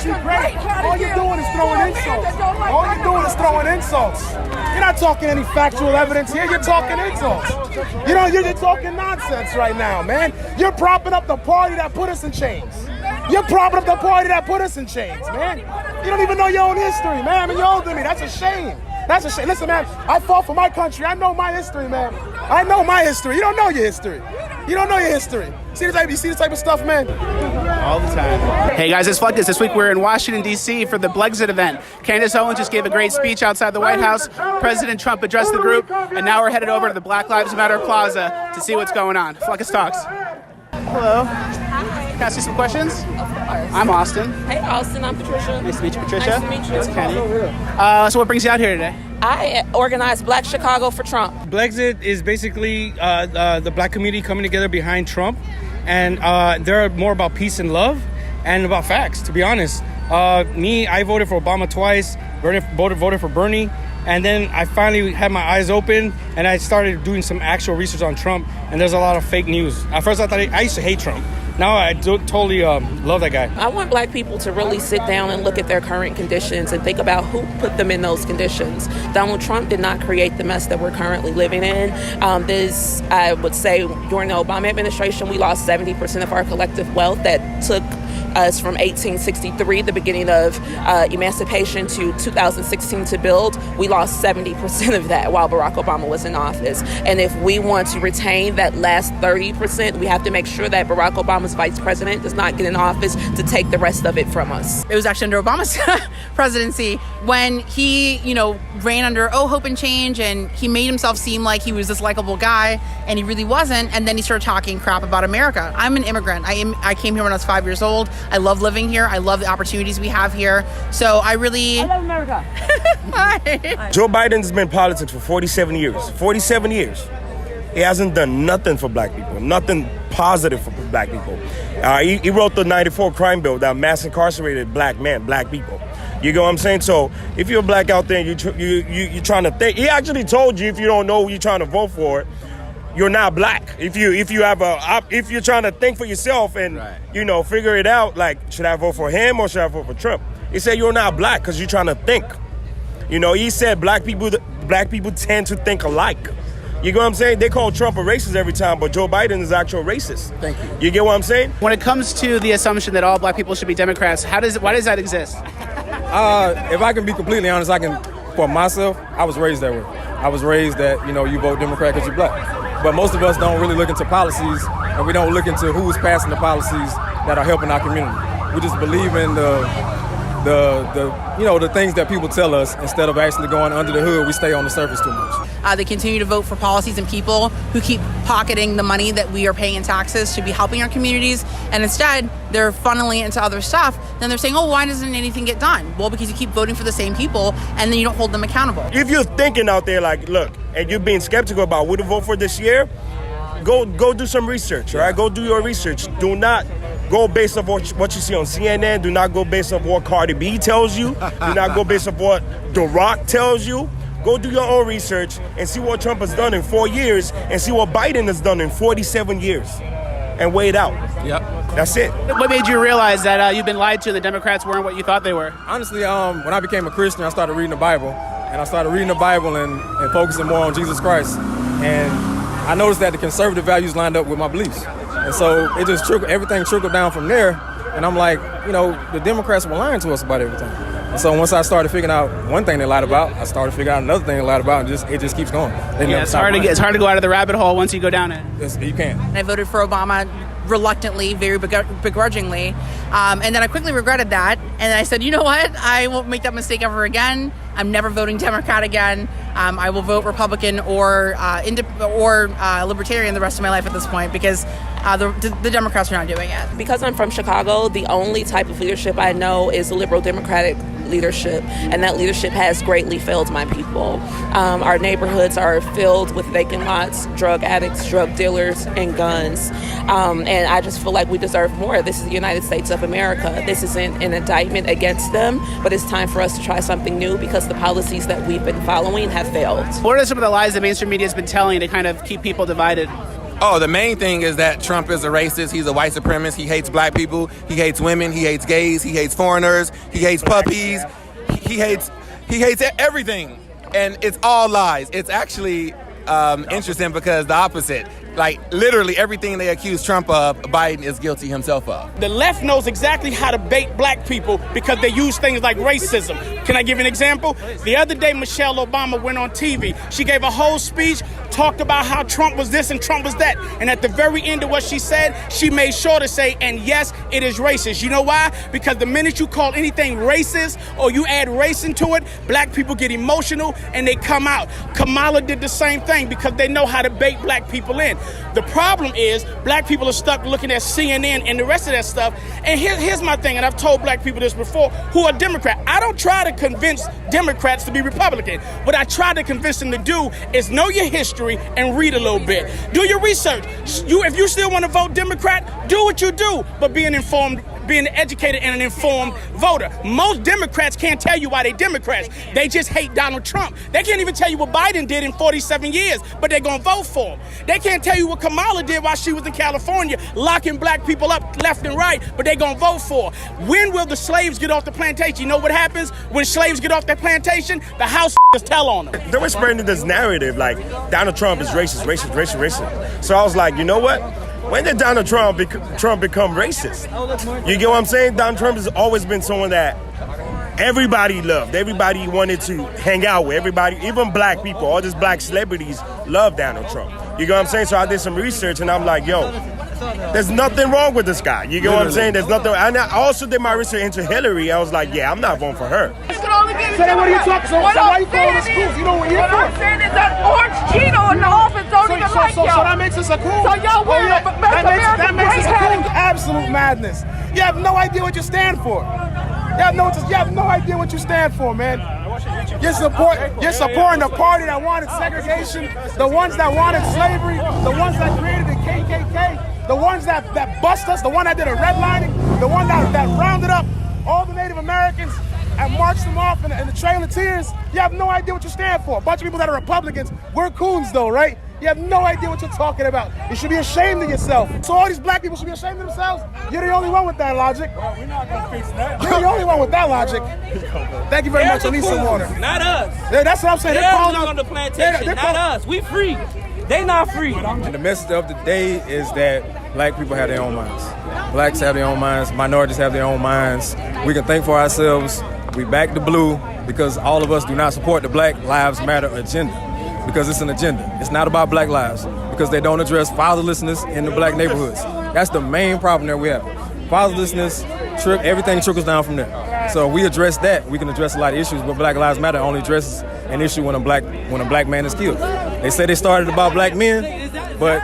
get you credit. All you're doing is throwing insults. All you're doing is throwing insults. You're not talking any factual evidence here. You're talking insults. You know, you're talking nonsense right now, man. You're propping up the party that put us in chains. You're propping up the party that put us in chains, man. You don't even know your own history, man. I mean, you're older than me. That's a shame. That's a shame. Listen, man, I fought for my country. I know my history, man. I know my history. You don't know your history. You don't know your history. You see this type of stuff, man? All the time. Hey guys, it's Fleck. This week we're in Washington, D.C. for the Blexit event. Candace Owens just gave a great speech outside the White House. President Trump addressed the group, and now we're headed over to the Black Lives Matter Plaza to see what's going on. Fleckus Talks. Hello. Can I ask you some questions? Of course. I'm Austin. Hey, Austin. I'm Patricia. Nice to meet you, Patricia. Nice to meet you. That's Kenny. So what brings you out here today? I organized Black Chicago for Trump. Blexit is basically the black community coming together behind Trump, and they're more about peace and love and about facts, to be honest. I voted for Obama twice, voted for Bernie, and then I finally had my eyes open and I started doing some actual research on Trump, and there's a lot of fake news. At first I thought I used to hate Trump. Now I totally love that guy. I want black people to really sit down and look at their current conditions and think about who put them in those conditions. Donald Trump did not create the mess that we're currently living in. I would say, during the Obama administration, we lost 70% of our collective wealth that took us from 1863, the beginning of emancipation, to 2016 to build. We lost 70% of that while Barack Obama was in office. And if we want to retain that last 30%, we have to make sure that Barack Obama's vice president does not get in office to take the rest of it from us. It was actually under Obama's presidency when he, ran under hope and change, and he made himself seem like he was this likable guy, and he really wasn't. And then he started talking crap about America. I'm an immigrant. I came here when I was 5 years old. I love living here. I love the opportunities we have here. So I love America. Hi. Joe Biden's been in politics for 47 years. 47 years. He hasn't done nothing for black people, nothing positive for black people. He wrote the 94 crime bill that mass incarcerated black people. You get what I'm saying? So if you're black out there and you're trying to think, he actually told you if you don't know who you're trying to vote for, you're not black. If you're trying to think for yourself and figure it out, like, should I vote for him or should I vote for Trump? He said you're not black because you're trying to think. He said black people tend to think alike. You get what I'm saying? They call Trump a racist every time, but Joe Biden is actual racist. Thank you. You get what I'm saying? When it comes to the assumption that all black people should be Democrats, why does that exist? If I can be completely honest, for myself, I was raised that way. I was raised that, you vote Democrat because you're black. But most of us don't really look into policies, and we don't look into who's passing the policies that are helping our community. We just believe in the things that people tell us instead of actually going under the hood. We stay on the surface too much. They continue to vote for policies and people who keep pocketing the money that we are paying in taxes to be helping our communities, and instead they're funneling it into other stuff. Then they're saying, why doesn't anything get done? Well, because you keep voting for the same people and then you don't hold them accountable. If you're thinking out there like, look, and you're being skeptical about who to vote for this year, go do some research, all right? Go do your research. Do not go based off what you see on CNN. Do not go based off what Cardi B tells you. Do not go based off what The Rock tells you. Go do your own research and see what Trump has done in 4 years and see what Biden has done in 47 years and weigh it out. Yep. That's it. What made you realize that you've been lied to, the Democrats weren't what you thought they were? Honestly, when I became a Christian, I started reading the Bible. And I started reading the Bible and focusing more on Jesus Christ. And I noticed that the conservative values lined up with my beliefs. And so it just everything trickled down from there. And I'm like, the Democrats were lying to us about everything. And so once I started figuring out one thing they lied about, I started figuring out another thing they lied about, and it just keeps going. It's hard to go out of the rabbit hole once you go down it. You can't. And I voted for Obama reluctantly, very begrudgingly. And then I quickly regretted that. And I said, you know what? I won't make that mistake ever again. I'm never voting Democrat again. I will vote Republican or Libertarian the rest of my life at this point, because the Democrats are not doing it. Because I'm from Chicago, the only type of leadership I know is the liberal Democratic leadership, and that leadership has greatly failed my people. Our neighborhoods are filled with vacant lots, drug addicts, drug dealers, and guns. And I just feel like we deserve more. This is the United States of America. This isn't an indictment against them, but it's time for us to try something new because the policies that we've been following have failed. What are some of the lies the mainstream media has been telling to kind of keep people divided? Oh, the main thing is that Trump is a racist. He's a white supremacist. He hates black people. He hates women. He hates gays. He hates foreigners. He hates puppies. He hates everything. And it's all lies. It's actually interesting because the opposite. Like, literally everything they accuse Trump of, Biden is guilty himself of. The left knows exactly how to bait black people because they use things like racism. Can I give you an example? The other day, Michelle Obama went on TV. She gave a whole speech, talked about how Trump was this and Trump was that. And at the very end of what she said, she made sure to say, and yes, it is racist. You know why? Because the minute you call anything racist or you add race into it, black people get emotional and they come out. Kamala did the same thing because they know how to bait black people in. The problem is black people are stuck looking at CNN and the rest of that stuff. And here's my thing, and I've told black people this before, who are Democrat. I don't try to convince Democrats to be Republican. What I try to convince them to do is know your history and read a little bit. Do your research. If you still want to vote Democrat, do what you do, but be an educated and an informed voter. Most Democrats can't tell you why they Democrats. They just hate Donald Trump. They can't even tell you what Biden did in 47 years, but they're going to vote for him. They can't tell you what Kamala did while she was in California, locking black people up left and right, but they're going to vote for her. When will the slaves get off the plantation? You know what happens when slaves get off that plantation? The House tell on them. They were spreading this narrative like Donald Trump is racist. So I was like, you know what? When did Donald Trump become racist? You get what I'm saying? Donald Trump has always been someone that everybody loved. Everybody wanted to hang out with. Everybody, even black people, all these black celebrities love Donald Trump. You get what I'm saying? So I did some research and I'm like, yo, there's nothing wrong with this guy. You get what I'm saying? There's nothing. And I also did my research into Hillary. I was like, yeah, I'm not voting for her. So then what are you talking? So why are you calling us cool? You know what you're I'm saying is that orange Cheeto in the office don't even like y'all. So that makes us a cool. So y'all wear that makes us a cool. Absolute madness. You have no idea what you stand for. You have no idea what you stand for, man. You're supporting the party that wanted segregation, the ones that wanted slavery, the ones that created the KKK, the ones that bust us, the one that did a redlining, the one that rounded up all the Native Americans and marched them off in the Trail of Tears. You have no idea what you stand for. A bunch of people that are Republicans, we're coons though, right? You have no idea what you're talking about. You should be ashamed of yourself. So all these black people should be ashamed of themselves? You're the only one with that logic. Well, we're not gonna fix that. You're the only one with that logic. Thank you very much. I need some water. Not us. Yeah, that's what I'm saying. They're calling on the plantation, not us. We free. They not free. And the message of the day is that black people have their own minds. Blacks have their own minds. Minorities have their own minds. We can think for ourselves. We back the blue because all of us do not support the Black Lives Matter agenda because it's an agenda. It's not about black lives because they don't address fatherlessness in the black neighborhoods. That's the main problem that we have. Fatherlessness, everything trickles down from there. So we address that. We can address a lot of issues, but Black Lives Matter only addresses an issue when a black man is killed. They say they started about black men, but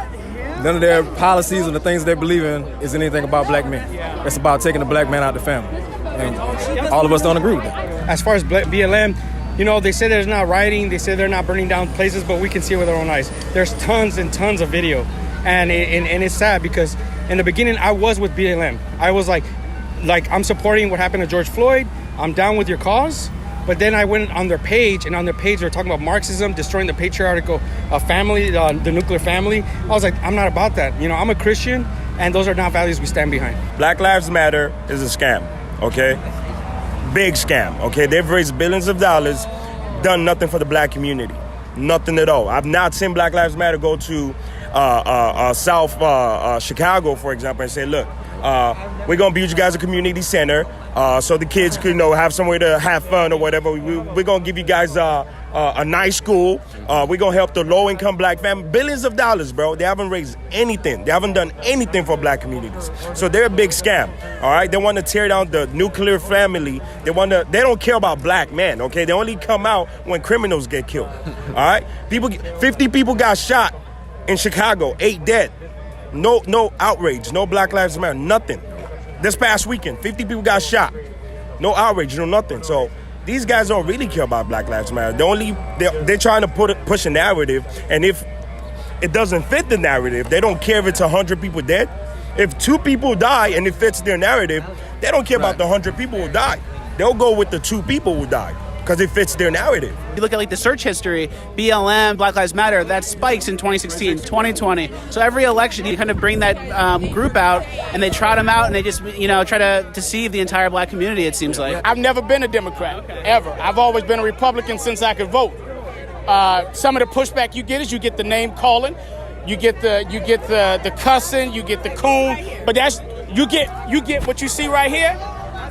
none of their policies and the things they believe in is anything about black men. It's about taking the black man out of the family. And all of us don't agree with that. As far as BLM, you know, they say there's not rioting, they say they're not burning down places, but we can see it with our own eyes. There's tons and tons of video. And it's sad because in the beginning, I was with BLM. I was like I'm supporting what happened to George Floyd. I'm down with your cause. But then I went on their page, and on their page, they're talking about Marxism, destroying the patriarchal family, the nuclear family. I was like, I'm not about that. You know, I'm a Christian, and those are not values we stand behind. Black Lives Matter is a scam, okay? Big scam, okay? They've raised billions of dollars, done nothing for the black community. Nothing at all. I've not seen Black Lives Matter go to South Chicago, for example, and say, look, we're going to build you guys a community center so the kids could, have somewhere to have fun or whatever. We're going to give you guys a nice school. We're going to help the low-income black family. Billions of dollars, bro. They haven't raised anything. They haven't done anything for black communities. So they're a big scam, all right? They want to tear down the nuclear family. They don't care about black men, okay? They only come out when criminals get killed, all right? 50 people got shot in Chicago, 8 dead. No outrage, no Black Lives Matter, nothing. This past weekend, 50 people got shot. No outrage, no nothing. So these guys don't really care about Black Lives Matter. They're trying to push a narrative, and if it doesn't fit the narrative, they don't care if it's 100 people dead. If 2 people die and it fits their narrative, they don't care about the 100 people who died. They'll go with the 2 people who died. because it fits their narrative. If you look at like the search history, BLM, Black Lives Matter, that spikes in 2016, 2020. So every election, you kind of bring that group out, and they trot them out, and they just, try to deceive the entire black community, it seems like. I've never been a Democrat, ever. I've always been a Republican since I could vote. Some of the pushback you get is you get the name calling, you get the cussing, you get the coon, but you get what you see right here.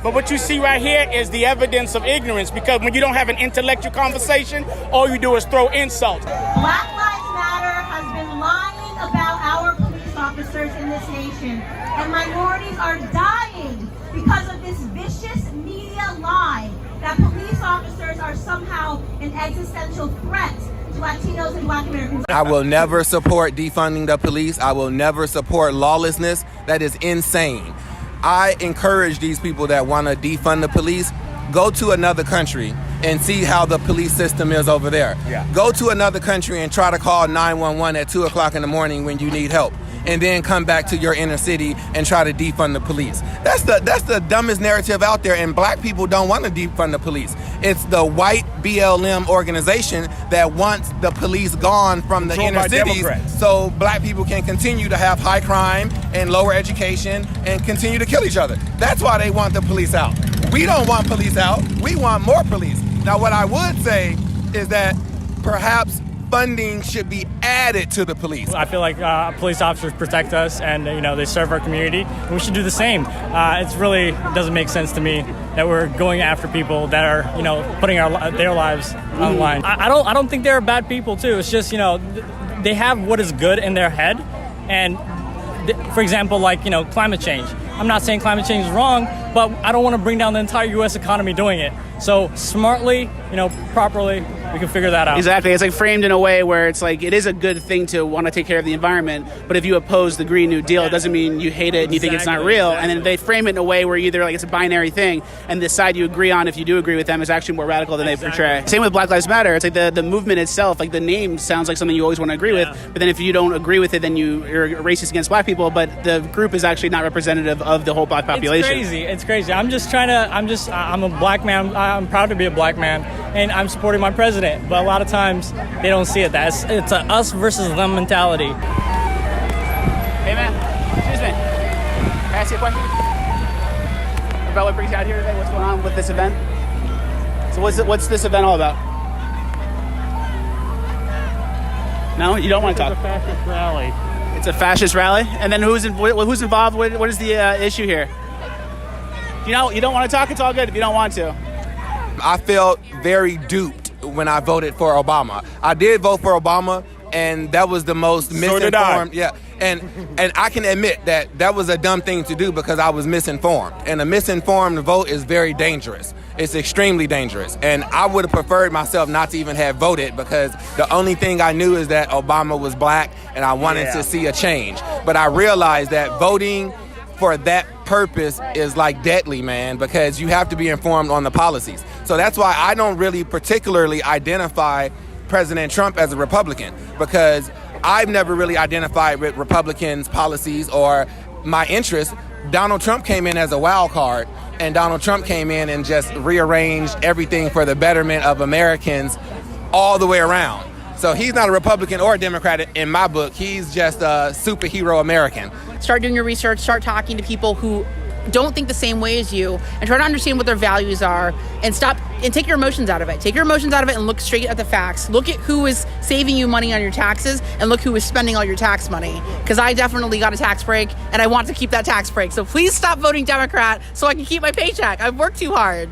But what you see right here is the evidence of ignorance, because when you don't have an intellectual conversation, all you do is throw insults. Black Lives Matter has been lying about our police officers in this nation, and minorities are dying because of this vicious media lie that police officers are somehow an existential threat to Latinos and Black Americans. I will never support defunding the police. I will never support lawlessness. That is insane. I encourage these people that want to defund the police, go to another country and see how the police system is over there. Yeah. Go to another country and try to call 911 at 2 o'clock in the morning when you need help, and then come back to your inner city and try to defund the police. That's the dumbest narrative out there, and black people don't want to defund the police. It's the white BLM organization that wants the police gone from the inner cities, so black people can continue to have high crime and lower education and continue to kill each other. That's why they want the police out. We don't want police out. We want more police. Now, what I would say is that perhaps funding should be added to the police. I feel like police officers protect us, and they serve our community, and we should do the same. It really doesn't make sense to me that we're going after people that are putting their lives on the line. I don't think they're bad people too. It's just they have what is good in their head, and for example, like climate change. I'm not saying climate change is wrong, but I don't want to bring down the entire U.S. economy doing it. So smartly, properly, we can figure that out. Exactly. It's like framed in a way where it's like it is a good thing to want to take care of the environment, but if you oppose the Green New Deal, it doesn't mean you hate it and you think it's not real. And then they frame it in a way where either like it's a binary thing, and the side you agree on, if you do agree with them, is actually more radical than they portray. Same with Black Lives Matter. It's like the movement itself, like the name sounds like something you always want to agree with, but then if you don't agree with it, then you're racist against black people, but the group is actually not representative of the whole black population. It's crazy. I'm a black man. I'm proud to be a black man, and I'm supporting my president, but a lot of times they don't see it. It's a us versus them mentality. Hey man, excuse me. Can I ask you a question about what brings you out here today? What's going on with this event? So what's this event all about? No, you don't want to talk. It's a fascist rally. It's a fascist rally, and then who's involved? What is the issue here? You don't want to talk. It's all good if you don't want to. I felt very duped when I voted for Obama. I did vote for Obama, and that was the most misinformed. So did I. Yeah, and I can admit that was a dumb thing to do because I was misinformed. And a misinformed vote is very dangerous. It's extremely dangerous. And I would have preferred myself not to even have voted, because the only thing I knew is that Obama was black, and I wanted to see a change. But I realized that voting for that purpose is like deadly, man, because you have to be informed on the policies. So that's why I don't really particularly identify President Trump as a Republican, because I've never really identified with Republicans' policies or my interests. Donald Trump came in as a wild card, and Donald Trump came in and just rearranged everything for the betterment of Americans all the way around. So he's not a Republican or a Democrat in my book. He's just a superhero American. Start doing your research, start talking to people who don't think the same way as you, and try to understand what their values are, and take your emotions out of it. Take your emotions out of it and look straight at the facts. Look at who is saving you money on your taxes, and look who is spending all your tax money. Because I definitely got a tax break, and I want to keep that tax break. So please stop voting Democrat so I can keep my paycheck. I've worked too hard.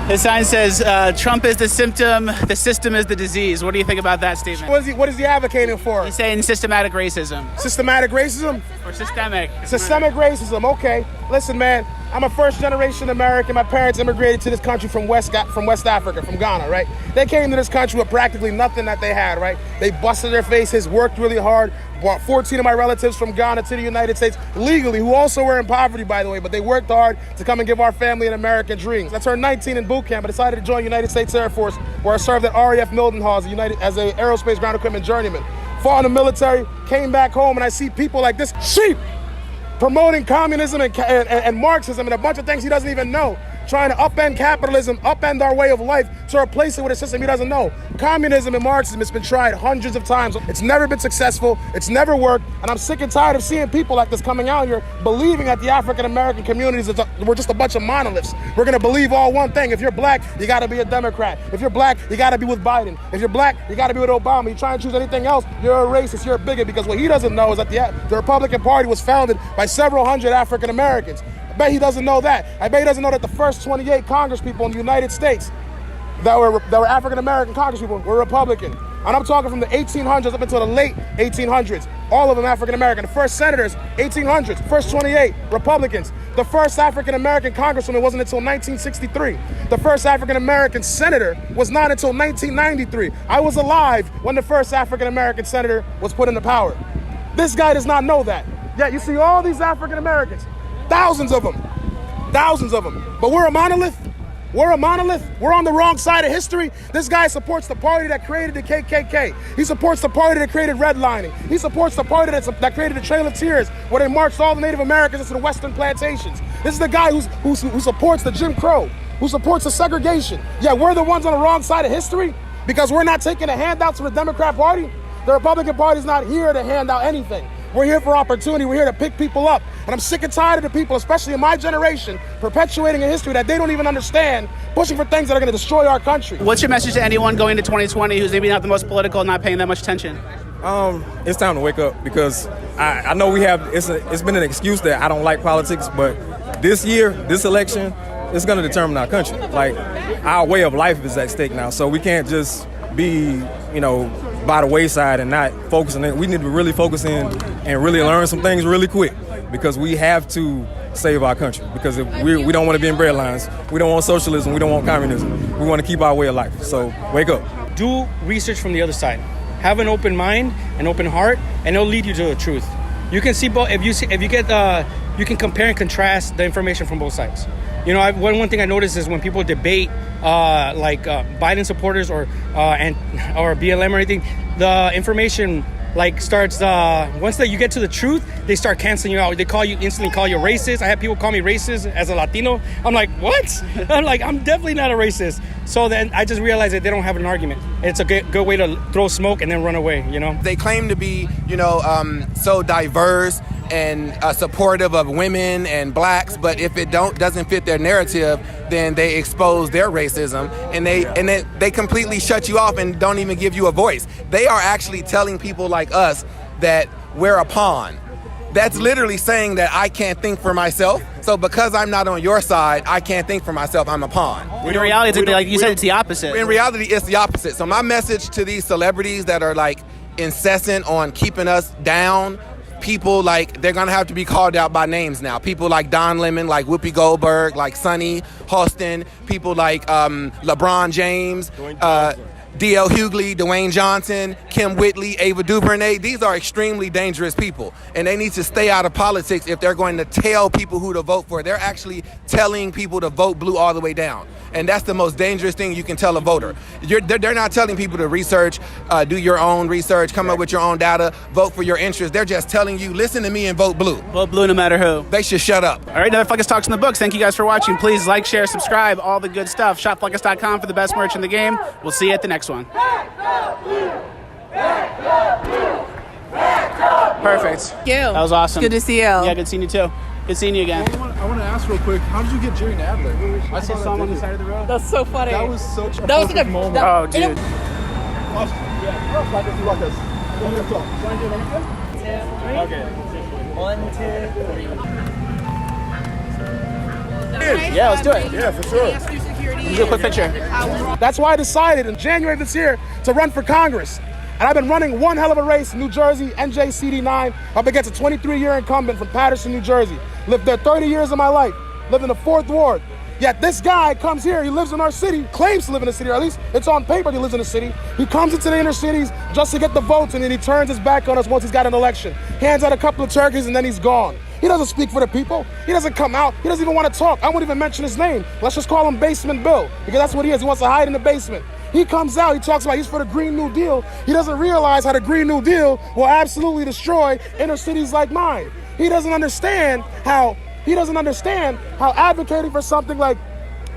His sign says, Trump is the symptom, the system is the disease. What do you think about that statement? What is he advocating for? He's saying systematic racism. Systematic racism? Or systemic. Systemic racism, okay. Listen, man, I'm a first-generation American. My parents immigrated to this country from West Africa, from Ghana, right? They came to this country with practically nothing that they had, right? They busted their faces, worked really hard, brought 14 of my relatives from Ghana to the United States legally, who also were in poverty, by the way, but they worked hard to come and give our family an American dream. I turned 19 in boot camp. I decided to join United States Air Force, where I served at RAF Mildenhall as an aerospace ground equipment journeyman. Fought in the military, came back home, and I see people like this sheep promoting communism and Marxism and a bunch of things he doesn't even know. trying to upend capitalism, upend our way of life to replace it with a system he doesn't know. Communism and Marxism has been tried hundreds of times. It's never been successful. It's never worked. And I'm sick and tired of seeing people like this coming out here believing that the African-American communities, we're just a bunch of monoliths. We're going to believe all one thing. If you're black, you got to be a Democrat. If you're black, you got to be with Biden. If you're black, you got to be with Obama. You try and choose anything else, you're a racist, you're a bigot, because what he doesn't know is that the Republican Party was founded by several hundred African-Americans. I bet he doesn't know that. I bet he doesn't know that the first 28 congresspeople in the United States that were African-American congresspeople were Republican. And I'm talking from the 1800s up until the late 1800s. All of them African-American. The first senators, 1800s. First 28, Republicans. The first African-American congresswoman wasn't until 1963. The first African-American senator was not until 1993. I was alive when the first African-American senator was put into power. This guy does not know that. Yet you see all these African-Americans, thousands of them. But we're a monolith. We're a monolith. We're on the wrong side of history. This guy supports the party that created the KKK. He supports the party that created redlining. He supports the party that created the Trail of Tears, where they marched all the Native Americans into the Western plantations. This is the guy who supports the Jim Crow, who supports the segregation. Yeah, we're the ones on the wrong side of history because we're not taking the handouts from the Democrat Party. The Republican Party's not here to hand out anything. We're here for opportunity. We're here to pick people up. And I'm sick and tired of the people, especially in my generation, perpetuating a history that they don't even understand, pushing for things that are going to destroy our country. What's your message to anyone going into 2020 who's maybe not the most political, not paying that much attention? It's time to wake up, because I know it's been an excuse that I don't like politics, but this year, this election, it's going to determine our country. Like, our way of life is at stake now, so we can't just be, by the wayside and not focusing. We need to really focus in and really learn some things really quick, because we have to save our country, because if we don't want to be in breadlines. We don't want socialism. We don't want communism. We want to keep our way of life. So wake up. Do research from the other side. Have an open mind, an open heart, and it'll lead you to the truth. You can see both. You can compare and contrast the information from both sides. One thing I noticed is when people debate, Biden supporters or BLM or anything, the information starts. Once you get to the truth, they start canceling you out. They instantly call you racist. I have people call me racist as a Latino. I'm like, what? I'm definitely not a racist. So then I just realized that they don't have an argument. It's a good way to throw smoke and then run away. They claim to be, so diverse and supportive of women and blacks, but if it doesn't fit their narrative, then they expose their racism, and they completely shut you off and don't even give you a voice. They are actually telling people like us that we're a pawn. That's literally saying that I can't think for myself. So because I'm not on your side, I can't think for myself. I'm a pawn. In reality, like you said, it's the opposite. In reality, it's the opposite. So my message to these celebrities that are incessant on keeping us down, people they're gonna have to be called out by names now. People like Don Lemon, like Whoopi Goldberg, like Sonny Hostin, people like LeBron James, D.L. Hughley, Dwayne Johnson, Kim Whitley, Ava DuVernay. These are extremely dangerous people, and they need to stay out of politics if they're going to tell people who to vote for. They're actually telling people to vote blue all the way down, and that's the most dangerous thing you can tell a voter. They're not telling people to research, do your own research, come up with your own data, vote for your interests. They're just telling you, listen to me and vote blue. Vote blue no matter who. They should shut up. All right, another Fleckus Talks in the books. Thank you guys for watching. Please like, share, subscribe, all the good stuff. ShopFleckus.com for the best merch in the game. We'll see you at the next one. Perfect. Thank you. That was awesome. Good to see you. Yeah, good seeing you too. Good seeing you again. I want to ask real quick, how did you get Jerry Nadler? I saw someone on the side of the road. That's so funny. That was such a that was perfect moment. Oh, dude. Okay. 1, 2, 3. Yeah, let's do it. Yeah, for sure. Let's do a quick picture. That's why I decided in January of this year to run for Congress. And I've been running one hell of a race in New Jersey, NJCD9, up against a 23-year incumbent from Paterson, New Jersey. Lived there 30 years of my life. Lived in the 4th Ward. Yet this guy comes here, he lives in our city, claims to live in the city, or at least it's on paper he lives in the city. He comes into the inner cities just to get the votes, and then he turns his back on us once he's got an election. Hands out a couple of turkeys, and then he's gone. He doesn't speak for the people. He doesn't come out. He doesn't even want to talk. I won't even mention his name. Let's just call him Basement Bill, because that's what he is. He wants to hide in the basement. He comes out, he talks about he's for the Green New Deal. He doesn't realize how the Green New Deal will absolutely destroy inner cities like mine. He doesn't understand how advocating for something like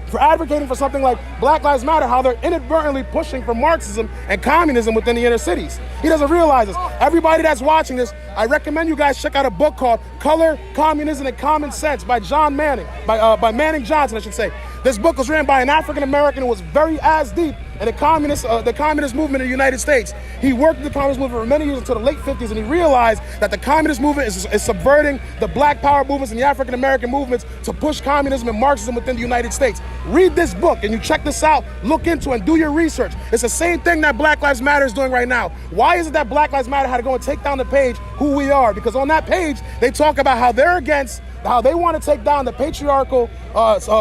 for advocating for something like Black Lives Matter, how they're inadvertently pushing for Marxism and communism within the inner cities. He doesn't realize this. Everybody that's watching this, I recommend you guys check out a book called Color, Communism, and Common Sense by John Manning, by Manning Johnson, I should say. This book was written by an African American who was very as deep in the communist movement in the United States. He worked in the communist movement for many years until the late 50s, and he realized that the communist movement is subverting the Black Power movements and the African American movements to push communism and Marxism within the United States. Read this book and you check this out, look into it and do your research. It's the same thing that Black Lives Matter is doing right now. Why is it that Black Lives Matter had to go and take down the page who we are? Because on that page, they talk about how they're against, how they want to take down the patriarchal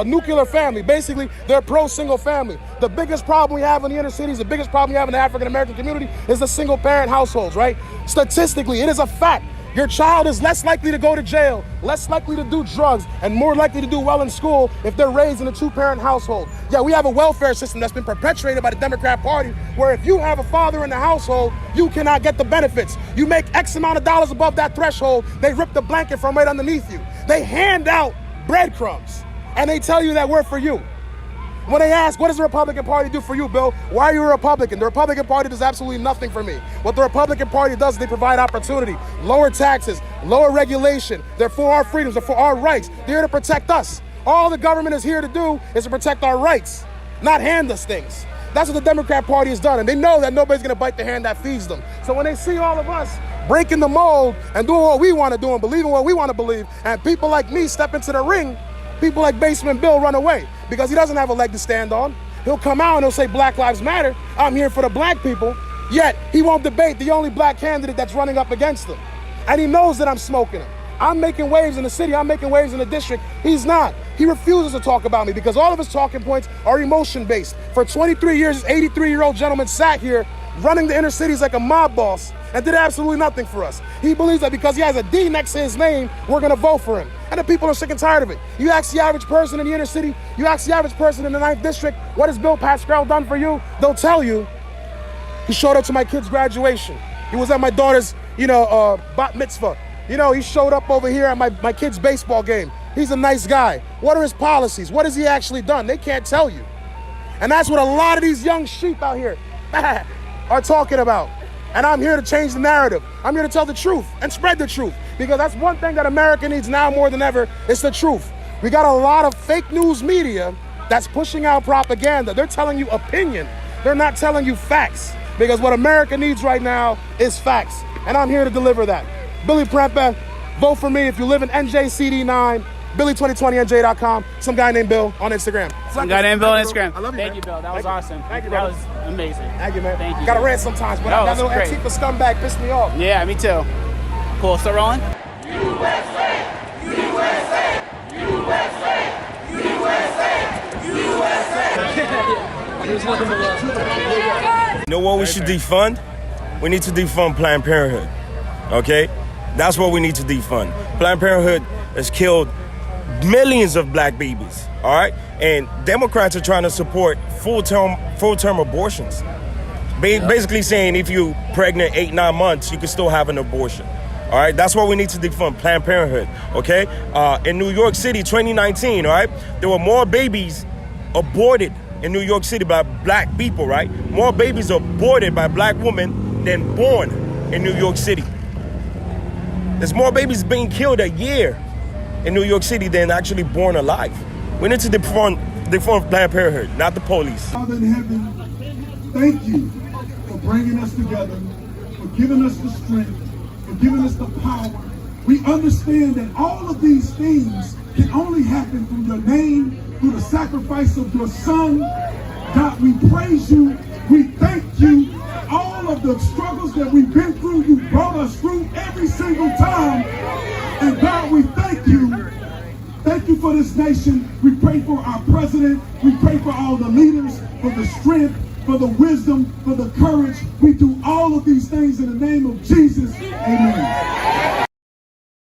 nuclear family. Basically, they're pro-single family. The biggest problem we have in the inner cities, the biggest problem we have in the African-American community is the single-parent households, right? Statistically, it is a fact. Your child is less likely to go to jail, less likely to do drugs, and more likely to do well in school if they're raised in a two-parent household. Yeah, we have a welfare system that's been perpetuated by the Democrat Party, where if you have a father in the household, you cannot get the benefits. You make X amount of dollars above that threshold, they rip the blanket from right underneath you. They hand out breadcrumbs, and they tell you that we're for you. When they ask, what does the Republican Party do for you, Bill? Why are you a Republican? The Republican Party does absolutely nothing for me. What the Republican Party does is they provide opportunity, lower taxes, lower regulation. They're for our freedoms, they're for our rights. They're here to protect us. All the government is here to do is to protect our rights, not hand us things. That's what the Democrat Party has done, and they know that nobody's gonna bite the hand that feeds them. So when they see all of us breaking the mold and doing what we wanna do and believing what we wanna believe, and people like me step into the ring, people like Basement Bill run away because he doesn't have a leg to stand on. He'll come out and he'll say Black Lives Matter. I'm here for the black people. Yet he won't debate the only black candidate that's running up against him. And he knows that I'm smoking him. I'm making waves in the city. I'm making waves in the district. He's not. He refuses to talk about me because all of his talking points are emotion-based. For 23 years, this 83-year-old gentleman sat here running the inner cities like a mob boss and did absolutely nothing for us. He believes that because he has a D next to his name, we're gonna vote for him. And the people are sick and tired of it. You ask the average person in the inner city, you ask the average person in the 9th district, what has Bill Pascrell done for you? They'll tell you, he showed up to my kid's graduation. He was at my daughter's, bat mitzvah. He showed up over here at my kid's baseball game. He's a nice guy. What are his policies? What has he actually done? They can't tell you. And that's what a lot of these young sheep out here are talking about. And I'm here to change the narrative. I'm here to tell the truth and spread the truth. Because that's one thing that America needs now more than ever, is the truth. We got a lot of fake news media that's pushing out propaganda. They're telling you opinion. They're not telling you facts. Because what America needs right now is facts. And I'm here to deliver that. Billy PREMPEH, vote for me if you live in NJCD9, Billy2020NJ.com, some guy named Bill on Instagram. Some guy named Bill on Instagram. I love you, Thank man. you, Bill. That was awesome. Thank you, That brother. was amazing. Thank you, man. Thank you. Gotta rant sometimes, but that little great. Antifa scumbag pissed me off. Yeah, me too. Cool, still rolling? USA! USA! USA! USA! You know what we should defund? We need to defund Planned Parenthood, okay? That's what we need to defund. Planned Parenthood has killed millions of black babies, all right? And Democrats are trying to support full-term abortions. Basically saying if you're pregnant 8-9 months, you can still have an abortion. All right, that's what we need to defund, Planned Parenthood, okay? In New York City, 2019, all right, there were more babies aborted in New York City by black people, right? More babies aborted by black women than born in New York City. There's more babies being killed a year in New York City than actually born alive. We need to defund Planned Parenthood, not the police. Father in heaven, thank you for bringing us together, for giving us the strength, for giving us the power. We understand that all of these things can only happen through your name, through the sacrifice of your son. God, we praise you. We thank you. All of the struggles that we've been through, you brought us through every single time. And God, we thank you. Thank you for this nation. We pray for our president. We pray for all the leaders, for the strength, for the wisdom, for the courage. We do all of these things in the name of Jesus. Amen.